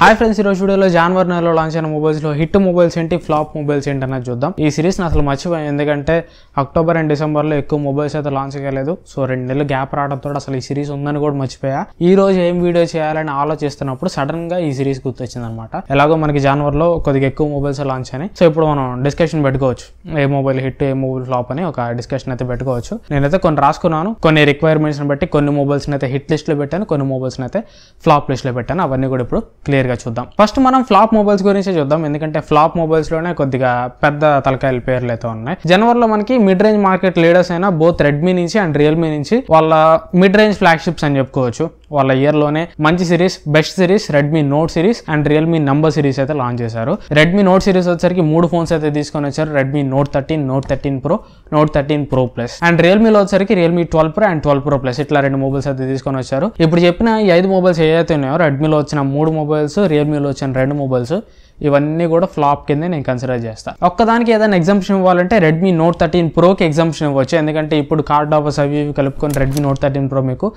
Hi friends, ఈరోజు వీడియోలో జనవరి నెలలో లాంచ్ అయిన మొబైల్స్లో హిట్ మొబైల్స్ ఏంటి, ఫ్లాప్ మొబైల్స్ ఏంటి అన్నది చూద్దాం. ఈ సిరీస్ని అసలు మర్చిపోయాం, ఎందుకంటే అక్టోబర్ అండ్ డిసెంబర్లో ఎక్కువ మొబైల్స్ అయితే లాంచ్ కాలేదు. సో 2 నెలలు గ్యాప్ రావడంతో అసలు ఈ సిరీస్ ఉందని కూడా మర్చిపోయా. ఈ రోజు ఏం వీడియో చేయాలని ఆలోచిస్తున్నప్పుడు సడన్ గా ఈ సిరీస్ గుర్తొచ్చింది అనమాట. ఎలాగో మనకి జనవరిలో కొద్దిగా ఎక్కువ మొబైల్స్ లాంచ్ అయినాయి. సో ఇప్పుడు మనం డిస్కషన్ పెట్టుకోవచ్చు, ఏ మొబైల్ హిట్, ఏ మొబైల్ ఫ్లాప్ అని ఒక డిస్కషన్ అయితే పెట్టుకోవచ్చు. నేనైతే కొన్ని రాసుకున్నాను, కొన్ని రిక్వైర్మెంట్స్ బట్టి కొన్ని మొబైల్స్ అయితే హిట్ లిస్ట్ లో పెట్టాను, కొన్ని మొబైల్స్ అయితే ఫ్లాప్ లిస్ట్ లో పెట్టాను. అవన్నీ కూడా ఇప్పుడు క్లియర్ గా చూద్దాం. ఫస్ట్ మనం ఫ్లాప్ మొబైల్స్ గురించి చూద్దాం, ఎందుకంటే ఫ్లాప్ మొబైల్స్ లోనే కొద్దిగా పెద్ద తలకాయల పేర్లు అయితే ఉన్నాయి. జనవరిలో మనకి మిడ్ రేంజ్ మార్కెట్ లీడర్స్ అయినా బోత్ రెడ్మీ నుంచి అండ్ రియల్మీ నుంచి వాళ్ళ మిడ్ రేంజ్ ఫ్లాగ్షిప్స్ అని చెప్పుకోవచ్చు. వాళ్ళ ఇయర్ లోనే మంచి series, best series Redmi Note series and Realme number series అయితే లాంచ్ చేశారు. రెడ్మీ నోట్ సిరీస్ వచ్చరికి 3 ఫోన్స్ అయితే తీసుకొని వచ్చారు. Redmi Note 13, Note 13 Pro, Note 13 Pro Plus. And రియల్మీలో వచ్చరికి Realme 12 Pro and 12 Pro Plus, ఇట్లా 2 మొబైల్స్ అయితే తీసుకొని వచ్చారు. ఇప్పుడు చెప్పిన ఈ 5 మొబైల్స్ ఏవైతే ఉన్నాయో, రెడ్మీలో వచ్చిన 3 మొబైల్స్, రియల్మీలో వచ్చిన 2 మొబైల్స్, ఇవన్నీ కూడా ఫ్లాప్ కింద నేను కన్సిడర్ చేస్తాను. ఒక్కదానికి ఏదైనా ఎగ్జాంప్షన్ ఇవ్వాలంటే రెడ్మీ నోట్ 13 ప్రోకి ఎగ్జాంప్షన్ ఇవ్వచ్చు, ఎందుకంటే ఇప్పుడు కార్డ్ ఆఫర్స్ అవి కలుపుకొని రెడ్మీ నోట్ 13 ప్రో మీకు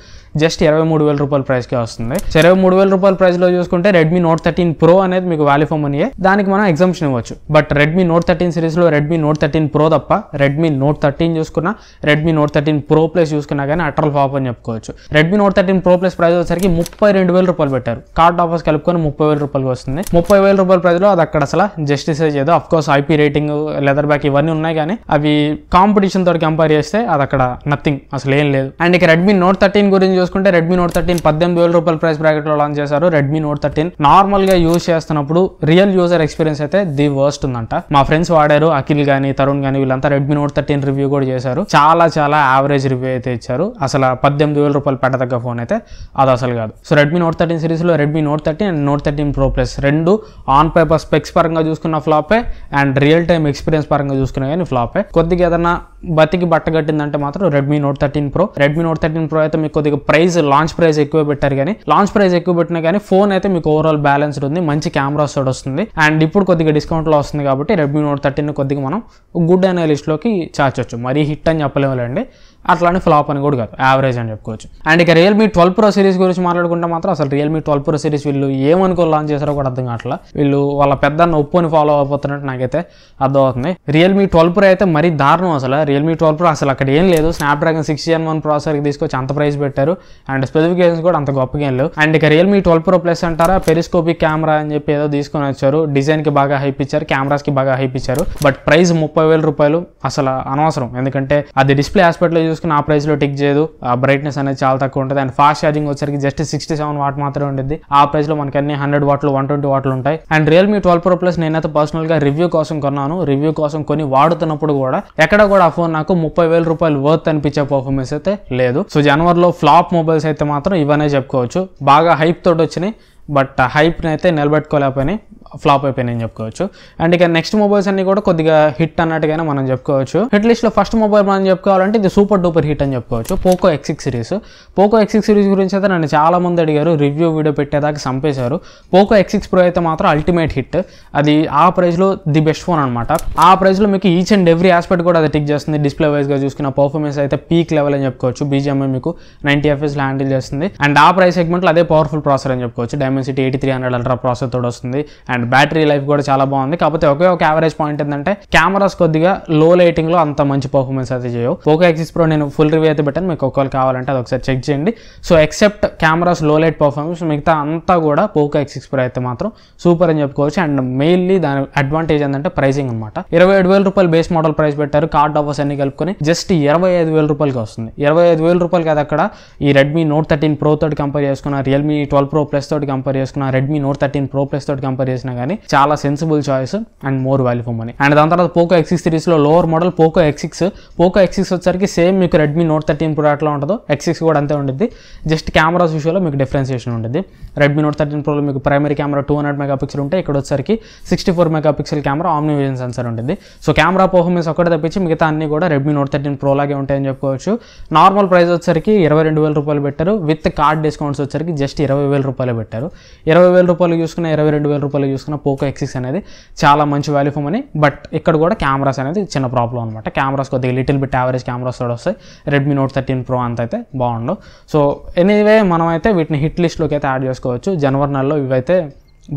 జస్ట్ 23,000 రూపాయల ప్రైస్కే వస్తుంది. 23,000 రూపాయల ప్రైస్ లో చూసుకుంటే రెడ్మీ నోట్ 13 ప్రో అనేది మీకు వాల్యూ ఫర్ మనీయే, దానికి మనం ఎగ్జాంప్షన్ ఇవ్వచ్చు. బట్ రెడ్మీ నోట్ 13 సిరీస్ లో రెడ్మీ నోట్ 13 ప్రో తప్ప రెడ్మీ నోట్ 13 చూసుకున్నా, రెడ్మీ నోట్ 13 ప్రో ప్లస్ చూసుకున్నా కానీ అటల్ ఫ్లాప్ అని చెప్పుకోవచ్చు. Redmi Note 13 Pro plus price వచ్చరికి 32,000 రూపాయలు పెట్టారు. కార్డ్ ఆఫర్స్ కలుపుకొని 30,000 రూపాయలు వస్తుంది. 30,000 రూపాయల ప్రైస్ లో అది అక్కడ అసలు జస్టిస్ చేయదు. Of course IP rating, leather back ఇవన్నీ ఉన్నాయి, కానీ అవి కాంపిటీషన్ తోటి కంపేర్ చేస్తే అది అక్కడ నథింగ్, అసలు ఏం లేదు. అండ్ ఇక రెడ్మీ నోట్ 13 గురించి చూసుకుంటే రెడ్మీ నోట్ 13 18,000 రూపాయల ప్రైస్ బ్రాకెట్ లో లాంచ్ చేశారు. రెడ్మీ నోట్ 13 నార్మల్ గా యూజ్ చేస్తున్నప్పుడు రియల్ యూజర్ ఎక్స్పీరియన్స్ అయితే ది వర్స్ట్ ఉందంట. మా ఫ్రెండ్స్ వాడారు, అఖిల్ గానీ తరుణ్ గానీ వీళ్ళంతా రెడ్మీ నోట్ 13 రివ్యూ కూడా చేశారు. చాలా యావరేజ్ రివ్యూ అయితే ఇచ్చారు. అసలు 18,000 రూపాయలు పెట్టదగ్గ ఫోన్ అయితే అది అసలు కాదు. సో రెడ్మీ నోట్ 13 సిరీస్ లో Redmi Note 13 and note 13 Pro plus రెండు ఆన్ పేపర్ స్పెక్స్ పరంగా చూసుకున్న ఫ్లాపే అండ్ రియల్ టైమ్ ఎక్స్పీరియన్స్ పరంగా చూసుకున్నా కానీ ఫ్లాపే. కొద్దిగా ఏదైనా బతికి బట్టగట్టిందంటే మాత్రం Redmi Note 13 pro. Redmi Note 13 pro అయితే మీకు కొద్దిగా ప్రైస్, లాంచ్ ప్రైస్ ఎక్కువ పెట్టారు, కానీ లాంచ్ ప్రైస్ ఎక్కువ పెట్టినా కానీ ఫోన్ అయితే మీకు ఓవరాల్ బ్యాలెన్స్డ్ ఉంది, మంచి కెమెరాస్ తోటి వస్తుంది. అండ్ ఇప్పుడు కొద్దిగా డిస్కౌంట్ లో వస్తుంది కాబట్టి రెడ్మీ నోట్ 13 కొద్దిగా మనం గుడ్ అనే లిస్ట్ లోకి చాచొచ్చు. మరీ హిట్ అని చెప్పలేములేండి, అట్లానే ఫ్లాప్ అని కూడా కాదు, యావరేజ్ అని చెప్పుకోవచ్చు. అండ్ ఇక రియల్మీ 12 ప్రో సిరీస్ గురించి మాట్లాడుకుంటే మాత్రం అసలు రియల్మీ 12 ప్రో సిరీస్ వీళ్ళు ఏమనుకో లాంచ్ చేశారో కూడా అర్థం కావట్లా. వీళ్ళు వాళ్ళ పెద్ద ఒప్పుని ఫాలో అయిపోతున్నట్టు నాకైతే అర్థం అవుతుంది. రియల్మీ 12 ప్రో అయితే మరీ దారుణం. అసలు రియల్మీ 12 ప్రో అసలు అక్కడ ఏం లేదు, స్నాప్డ్రాగన్ 6 Gen 1 ప్రాసెసర్కి తీసుకొచ్చి అంత ప్రైస్ పెట్టారు అండ్ స్పెసిఫికేషన్స్ కూడా అంత గొప్పగా ఏం లేవు. అండ్ ఇక రియల్మీ 12 ప్రో ప్లస్ అంటారా, పెరిస్కోపిక్ కెమెరా అని చెప్పి ఏదో తీసుకొని వచ్చారు. డిజైన్ కి బాగా హైప్ ఇచ్చారు, కెమెరాస్ కి బాగా హైప్ ఇచ్చారు. బట్ ప్రైస్ 30,000 రూపాయలు అసలు అనవసరం, ఎందుకంటే అది డిస్ప్లే ఆస్పెక్ట్ లో చూసుకుని ఆ ప్రైస్ లో టిక్ చేయదు. ఆ బ్రైట్నెస్ అనేది చాలా తక్కువ ఉంటుంది. అండ్ ఫాస్ట్ ఛార్జింగ్ వచ్చరికి జస్ట్ 67 వాట్ మాత్రమే ఉంటుంది. ఆ ప్రైస్ లో మనకి అన్ని 100 వాట్లు 120 వాట్లు ఉంటాయి. అండ్ రియల్మీ 12 ప్రో ప్లస్ నేనైతే పర్సనల్ గా రివ్యూ కోసం కొన్నాను. రివ్యూ కోసం కొని వాడుతున్నప్పుడు కూడా ఎక్కడ కూడా ఆ ఫోన్ నాకు 30,000 రూపాయలు వర్త్ అనిపించే పర్ఫార్మెన్స్ అయితే లేదు. సో జనవరిలో ఫ్లాప్ మొబైల్స్ అయితే మాత్రం ఇవనే చెప్పుకోవచ్చు. బాగా హైప్ తోటి వచ్చినాయి, బట్ హైప్ని అయితే నిలబెట్టుకోలేకపోయినాయి, ఫ్లాప్ అయిపోయినాయి చెప్పుకోవచ్చు. అండ్ ఇక నెక్స్ట్ మొబైల్స్ అన్ని కూడా కొద్దిగా హిట్ అన్నట్టుగానే మనం చెప్పుకోవచ్చు. హిట్ లిస్ట్ లో ఫస్ట్ మొబైల్ మనం చెప్పుకోవాలంటే ఇది సూపర్ డూపర్ హిట్ అని చెప్పుకోవచ్చు, Poco X6 series. Poco X6 series గురించి అయితే నన్ను చాలా మంది అడిగారు, రివ్యూ వీడియో పెట్టేదాకా చంపేశారు. పోకో X6 ప్రో అయితే మాత్రం అల్టిమేట్ హిట్. అది ఆ ప్రైస్ లో ది బెస్ట్ ఫోన్ అనమాట. ఆ ప్రైస్ లో మీకు ఈచ్ అండ్ ఎవ్రీ ఆస్పెక్ట్ కూడా అది టిక్ చేస్తుంది. డిస్ప్లే వైజ్ గా చూసుకున్న పర్ఫార్మెన్స్ అయితే పీక్ లెవెల్ అని చెప్పుకోవచ్చు. BGMI మీకు 90 FPS హ్యాండిల్ చేస్తుంది. అండ్ ఆ ప్రైస్ సెగ్మెంట్ లో అదే పవర్ఫుల్ ప్రాసెసర్ అని చెప్పుకోవచ్చు. డైమెన్సిటీ 8300 అల్ట్రా ప్రాసెసర్ తోడు వస్తుంది. అండ్ బ్యాటరీ లైఫ్ కూడా చాలా బాగుంది. కాకపోతే ఒకే ఒక యావరేజ్ పాయింట్ ఏంటంటే కెమెరాస్ కొద్దిగా లో లైటింగ్ లో అంత మంచి పర్ఫార్మెన్స్ అయితే చేయవు. పోకో X6 ప్రో నేను ఫుల్ రివ్యూ అయితే పెట్టాను, మీకు ఒకవేళ కావాలంటే అది ఒకసారి చెక్ చేయండి. సో ఎక్సెప్ట్ కెమెరాస్ లో లైట్ పర్ఫార్మెన్స్ మిగతా అంతా కూడా పోకో X6 ప్రో అయితే మాత్రం సూపర్ అని చెప్పుకోవచ్చు. అండ్ మెయిన్లీ దాని అడ్వాంటేజ్ ఏంటంటే ప్రైసింగ్ అనమాట. 27,000 రూపాయలు బేస్ మోడల్ ప్రైస్ పెట్టారు. కార్డ్ ఆఫర్స్ అన్ని కలుపుకొని జస్ట్ 25,000 రూపాయలకి వస్తుంది. 25,000 రూపాయలకి అది అక్కడ ఈ రెడ్మీ నోట్ 13 ప్రో తోటి కంపేర్ చేసుకున్న, రియల్మీ 12 ప్రో ప్లస్ తోటి కంపేర్ చేసుకున్న, రెడ్మీ నోట్ 13 ప్రో ప్లస్ తోటి కంపేర్ చేసినా కానీ చాలా sensible choice and more value for money. And దాని తర్వాత పోకో X6 సిరీస్ లో lower model Poco X6. Poco X6 వచ్చరికి సేమ్ మీకు రెడ్మీ నోట్ 13 ప్రో అట్లా ఉంటుందో X6 కూడా అంతే ఉంటుంది. జస్ట్ కెమెరాస్ విషయంలో మీకు డిఫరెన్సియేషన్ ఉంటుంది. రెడ్మీ నోట్ 13 ప్రోలో మీకు ప్రైమరీ కెమెరా 200 మెగాపిక్సెల్ ఉంటే ఇక్కడ వచ్చరికి 64 megapixel camera omni vision sensor ఉంటుంది. సో కెమెరా పర్ఫార్మెన్స్ ఒకటి తప్పించి మిగతా అన్ని కూడా రెడ్మీ నోట్ 13 ప్రో లాగే ఉంటాయని చెప్పుకోవచ్చు. నార్మల్ ప్రైస్ వచ్చరికి 22,000 రూపాయలు పెట్టారు. విత్ కార్డ్ డిస్కౌంట్స్ వచ్చరికి జస్ట్ 20,000 రూపాయలు పెట్టారు. 20,000 రూపాయలు చూసుకున్న, 22,000 రూపాయలు చూసుకున్న పోకో X6 అనేది చాలా మంచి వాల్యూ ఫర్ మనీ. బట్ ఇక్కడ కూడా కెమెరాస్ అనేది చిన్న ప్రాబ్లం అనమాట. కెమెరాస్ కొద్దిగా లిటిల్ బిట్ యావరేజ్ కెమెరాస్ కూడా వస్తాయి. రెడ్మీ నోట్ 13 ప్రో అంత అయితే బాగుండవు. సో ఎనీవే మనం అయితే వీటిని హిట్ లిస్ట్లోకి అయితే యాడ్ చేసుకోవచ్చు. జనవరి నెలలో ఇవైతే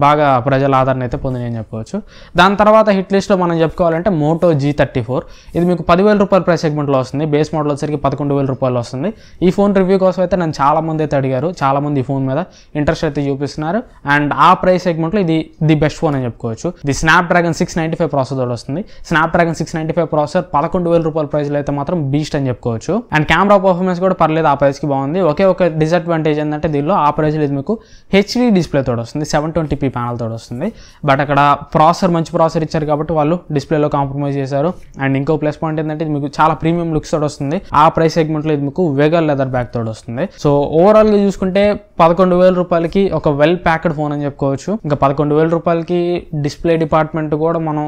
బాగా ప్రజల ఆదరణ అయితే పొందినాయి అని చెప్పుకోవచ్చు. దాని తర్వాత హిట్ లిస్ట్లో మనం చెప్పుకోవాలంటే మోటో G34. ఇది మీకు 10,000 రూపాయల ప్రైస్ సెగ్మెంట్లో వస్తుంది. బేస్ మోడల్ వచ్చరికి 11,000 రూపాయలు వస్తుంది. ఈ ఫోన్ రివ్యూ కోసం అయితే నన్ను చాలామంది అయితే అడిగారు, చాలామంది ఈ ఫోన్ మీద ఇంట్రెస్ట్ అయితే చూపిస్తున్నారు. అండ్ ఆ ప్రైస్ సెగ్మెంట్లో ఇది ది బెస్ట్ ఫోన్ అని చెప్పుకోవచ్చు. ఇది స్నాప్డ్రాగన్ 695 ప్రాసెసర్ వస్తుంది. స్నాప్డ్రాగన్ 695 ప్రాసెసర్ 11,000 రూపాయల ప్రైస్లో అయితే మాత్రం బీస్ట్ అని చెప్పుకోవచ్చు. అండ్ కెమెరా పర్ఫార్మెన్స్ కూడా పర్లేదు, ఆ ప్రైస్కి బాగుంది. ఒకే ఒక డిసడ్వాంటేజ్ ఏంటంటే దీనిలో ఆ ప్రైస్లో ఇది మీకు హెచ్డీ డిస్ప్లే తోడు వస్తుంది, 720p ప్యానల్ తోడు వస్తుంది. బట్ అక్కడ ప్రాసెసర్ మంచి ప్రాసెసర్ ఇచ్చారు కాబట్టి వాళ్ళు డిస్ప్లేలో కాంప్రమైజ్ చేశారు. అండ్ ఇంకో ప్లస్ పాయింట్ ఏంటంటే ఇది మీకు చాలా ప్రీమియం లుక్స్ తోడు వస్తుంది. ఆ ప్రైస్ సెగ్మెంట్లో ఇది మీకు వెగల్ లెదర్ బ్యాగ్ తోడు వస్తుంది. సో ఓవరాల్గా చూసుకుంటే 11,000 రూపాయలకి ఒక వెల్ ప్యాక్డ్ ఫోన్ అని చెప్పుకోవచ్చు. ఇంకా 11,000 రూపాయలకి డిస్ప్లే డిపార్ట్మెంట్ కూడా మనం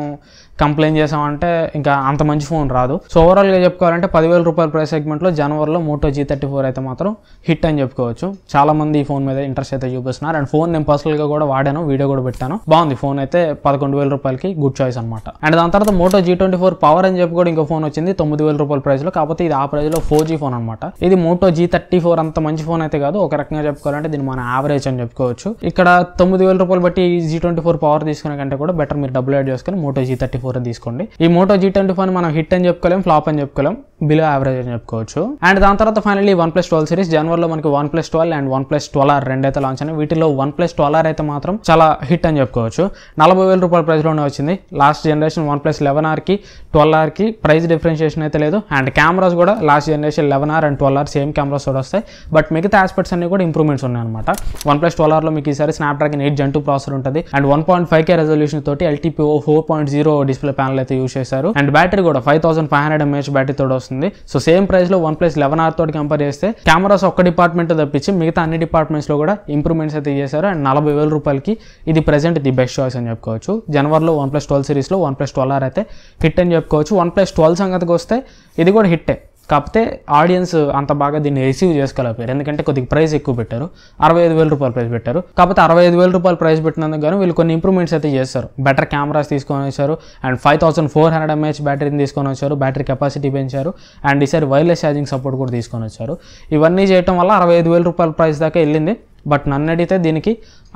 కంప్లైంట్ చేసామంటే ఇంకా అంత మంచి ఫోన్ రాదు. సో ఓవరాల్గా చెప్పుకోవాలంటే 10,000 రూపాయల ప్రైస్ సెగ్మెంట్లో జనవరిలో మోటో G34 అయితే మాత్రం హిట్ అని చెప్పుకోవచ్చు. చాలా మంది ఈ ఫోన్ మీద ఇంట్రెస్ట్ అయితే చూపిస్తున్నారు. అండ్ ఫోన్ నేను పర్సనల్గా కూడా వాడాను, వీడియో కూడా పెట్టాను. బాగుంది ఫోన్ అయితే, 11,000 రూపాయలకి గుడ్ చాయిస్ అనమాట. అండ్ దాని తర్వాత మోటో G24 పవర్ అని చెప్పి కూడా ఇంకో ఫోన్ వచ్చింది 9,000 రూపాయల ప్రైస్లో. కాకపోతే ఇది ఆ ప్రైస్లో 4G ఫోన్ అనమాట. ఇది మోటో G34 అంత మంచి ఫోన్ అయితే కాదు, ఒక రకంగా చెప్పుకోవాలంటే దీన్ని మన యావరేజ్ అని చెప్పుకోవచ్చు. ఇక్కడ 9,000 రూపాయలు బట్టి G24 పవర్ తీసుకునే కంటే కూడా బెటర్ మీరు డబ్బులు యాడ్ చేసుకుని మోటో G34 తీసుకోండి. ఈ మోటో G24 మనం హిట్ అని చెప్పుకోలేం, ఫ్లాప్ అని చెప్పుకోలేం, బిలో యావరేజ్ అని చెప్పుకోవచ్చు. అండ్ దాని తర్వాత ఫైనల్లీ OnePlus 12 సిరీస్. జనవరిలో మనకి OnePlus 12 అండ్ OnePlus 12R రెండు అయితే లాంచ్ అయినాయి. వీటిలో OnePlus 12R అయితే మాత్రం చాలా హిట్ అని చెప్పుకోవచ్చు. 40,000 రూపాయల ప్రైస్లోనే వచ్చింది. లాస్ట్ జనరేషన్ OnePlus 11Rకి 12Rకి ప్రైస్ డిఫరెన్షియేషన్ అయితే లేదు. అండ్ కెమెరాస్ కూడా last generation 11R and 12R same cameras కూడా వస్తాయి. బట్ మిగతా ఆస్పెక్ట్స్ అన్ని కూడా ఇంప్రూవ్మెంట్స్ ఉన్నాయి అనమాట. OnePlus 12Rలో మీకు ఈసారి స్నాప్డ్రాగన్ 8 Gen 2 ప్రాసెసర్ ఉంటుంది. అండ్ 1.5K రెజల్యూషన్ తోటి LTPO 4.0 డిస్ప్లే ప్యానల్ అయితే యూస్ చేశారు. అండ్ బ్యాటరీ కూడా 5500 mAh బ్యాటరీ తోటి వస్తుంది. సో సేమ్ ప్రైస్ లో OnePlus 11R తోటి కంపేర్ చేస్తే కెమెరాస్ ఒక్క డిపార్ట్మెంట్ తప్పించి మిగతా అన్ని డిపార్ట్మెంట్స్ లో కూడా ఇంప్రూవ్మెంట్స్ అయితే చేశారు. అండ్ 40,000 రూపాయలకి ఇది ప్రెసెంట్ ది బెస్ట్ చాయిస్ అని చెప్పుకోవచ్చు. జనవరిలో OnePlus 12 సిరీస్ లో OnePlus 12R అయితే హిట్ అని చెప్పుకోవచ్చు. OnePlus 12 సంగతికి వస్తే ఇది కూడా హిట్టే, కాకపోతే ఆడియన్స్ అంత బాగా దీన్ని రిసీవ్ చేసుకోలేకపోయారు. ఎందుకంటే కొద్దిగా ప్రైస్ ఎక్కువ పెట్టారు, 65,000 రూపాయలు ప్రైస్ పెట్టారు. కాకపోతే 65,000 రూపాయలు ప్రైస్ పెట్టినందుకు గాను వీళ్ళు కొన్ని ఇంప్రూవ్మెంట్స్ అయితే చేస్తారు. బెటర్ కెమెరాస్ తీసుకొని వచ్చారు. అండ్ 5400 mAh బ్యాటరీని తీసుకొని వచ్చారు, బ్యాటరీ కెపాసిటీ పెంచారు. అండ్ ఈసారి వైర్లెస్ ఛార్జింగ్ సపోర్ట్ కూడా తీసుకొని వచ్చారు. ఇవన్నీ చేయడం వల్ల 65,000 రూపాయల ప్రైస్ దాకా వెళ్ళింది. బట్ నన్ను అడిగితే దీనికి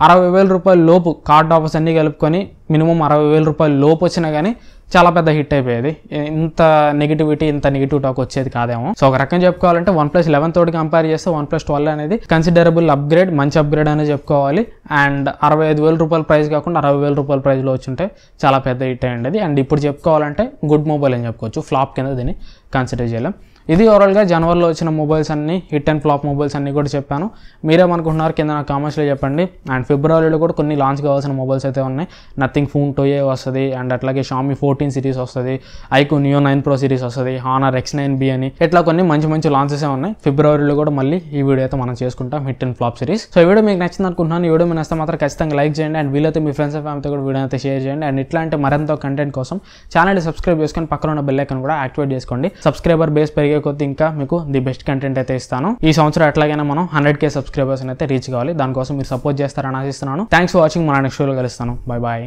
60,000 రూపాయల లోపు కార్డ్ ఆఫర్స్ అన్నీ కలుపుకొని మినిమం 60,000 రూపాయల లోపు వచ్చినా కానీ చాలా పెద్ద హిట్ అయిపోయేది. ఇంత నెగిటివ్ టాక్ వచ్చేది కాదేమో. సో ఒక రకంగా చెప్పుకోవాలంటే OnePlus 11 తోటి కంపేర్ చేస్తే OnePlus 12 అనేది కన్సిడరబుల్ అప్గ్రేడ్, మంచి అప్గ్రేడ్ అనేది చెప్పుకోవాలి. అండ్ 65,000 రూపాయల ప్రైస్ కాకుండా 60,000 రూపాయల ప్రైస్లో వచ్చుంటే చాలా పెద్ద హిట్ అయ్యింది. అండ్ ఇప్పుడు చెప్పుకోవాలంటే గుడ్ మొబైల్ అని చెప్పుకోవచ్చు, ఫ్లాప్ కింద దీన్ని కన్సిడర్ చేయలేం. ఇది ఓవరాల్గా జనవరిలో వచ్చిన మొబైల్స్ అన్ని హిట్ అండ్ ఫ్లాప్ మొబైల్స్ అన్ని కూడా చెప్పాను. మీరేమనుకుంటున్నారు కింద నా కామెంట్స్లో చెప్పండి. అండ్ ఫిబ్రవరిలో కూడా కొన్ని లాంచ్ కావాల్సిన మొబైల్స్ అయితే ఉన్నాయి. నథింగ్ ఫోన్ 2A వస్తుంది. అండ్ అట్లాగే Xiaomi 14 సిరీస్ వస్తుంది, iQOO Neo 9 Pro సిరీస్ వస్తుంది, Honor X9B అని ఇట్లా కొన్ని మంచి లాంచెస్ ఉన్నాయి. ఫిబ్రవరిలో కూడా మళ్ళీ ఈ వీడియో అయితే మనం చేసుకుంటాం, hit and flop series. So ఈ వీడియో మీకు నచ్చింది అనుకుంటున్నాను. ఈ వీడియో మీకు నచ్చితే మాత్రం ఖచ్చితంగా లైక్ చేయండి. అండ్ వీలైతే మీ ఫ్రెండ్స్ అండ్ ఫ్యామిలీతో కూడా వీడియో అయితే షేర్ చేయండి. అండ్ ఇట్లాంటి మరింత కంటెంట్ కోసం ఛానల్ని సబ్స్క్రైబ్ చేసుకొని పక్కన ఉన్న బెల్ ఐకాన్ కూడా యాక్టివేట్ చేసుకోండి. సబ్స్క్రైబర్ బేస్ పెరిగే కొద్దీ ఇంకా మీకు ది బెస్ట్ కంటెంట్ అయితే ఇస్తాను. ఈ సంవత్సరం ఎట్లాగైనా మనం 100K సబ్స్క్రైబర్స్ అయితే రీచ్ కావాలి. దానికోసం మీరు సపోర్ట్ చేస్తారని ఆశిస్తున్నాను. Thanks for watching. మన నెక్స్ట్ వీడియోలో కలుస్తాను. Bye bye.